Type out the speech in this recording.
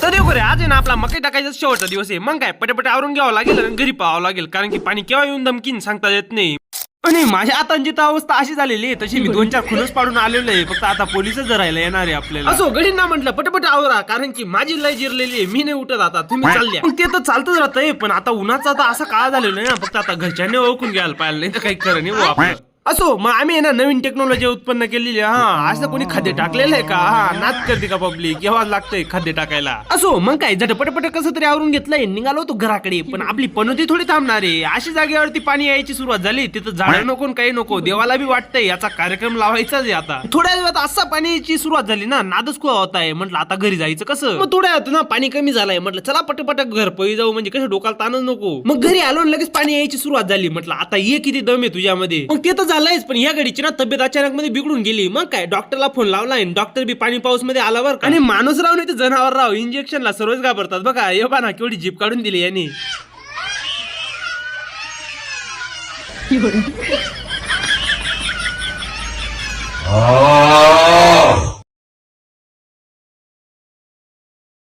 तर देऊ रे, आज आहे ना आपला मकई टाकायचा शेवटचा दिवस आहे. मग काय पटापट आवरून घ्यावं लागेल आणि घरी पाहावं लागेल, कारण की पाणी केव्हा येऊन धमकीन सांगता येत नाही. आणि माझ्या आतांची तर अवस्था अशी झालेली आहे, तशी मी 2-4 खुनच पाडून आलेलो आहे. फक्त आता पोलिसच धरायला येणार आहे आपल्याला. असो गडींना म्हटलं पटपट आवरा, कारण की माझी लय जिरलेली आहे. मी नाही उठत आता, तुम्ही चालल्या. ते तर चालतच राहतंय, पण आता उन्हाचा आता असा काळ झालेला आहे ना, फक्त आता घरच्यांनी ओळखून घ्यायला पाहिजे, नाही तर काही खरं नाही हो आपलं. असो मग आम्ही आहे ना नवीन टेक्नॉलॉजी उत्पन्न केलेली. हा असं कोणी खाद्य टाकलेलं आहे का? हा नाच करते का पब्लिक? केव्हा लागतंय खाद्य टाकायला. असो मग काय झटपट कसं तरी आवरून घेतलंय, निघालो होतो घराकडे. पण आपली पनोती थोडी थांबणार आहे. अशी जागेवरती पाणी यायची सुरुवात झाली, तिथं झाडं नको काही नको. देवाला बी वाटतंय याचा कार्यक्रम लावायचाच आहे आता. थोड्या वेळात असा पाणी यायची सुरुवात झाली ना, नादच खूप होत आहे. म्हटलं आता घरी जायचं कसं. मग थोड्या वेळात ना पाणी कमी झालंय, म्हटलं चला पटपट घर पळी जाऊ, म्हणजे कसं डोक्याला ताणच नको. मग घरी आलो लगेच पाणी यायची सुरुवात झाली. म्हटलं आता ये किती दम आहे तुझ्यामध्ये. मग ते तर झालंयच, पण या घडीची ना तब्येत अचानक मध्ये बिघडून गेली. मग काय डॉक्टरला फोन लावलाय, डॉक्टर बी पाणी पाऊस मध्ये आला बरं. आणि माणूस राव नाही तर जनावर राव, इंजेक्शनला सर्वच घाबरतात बघा. हे बघा ना केवढी जीप काढून दिली यांनी.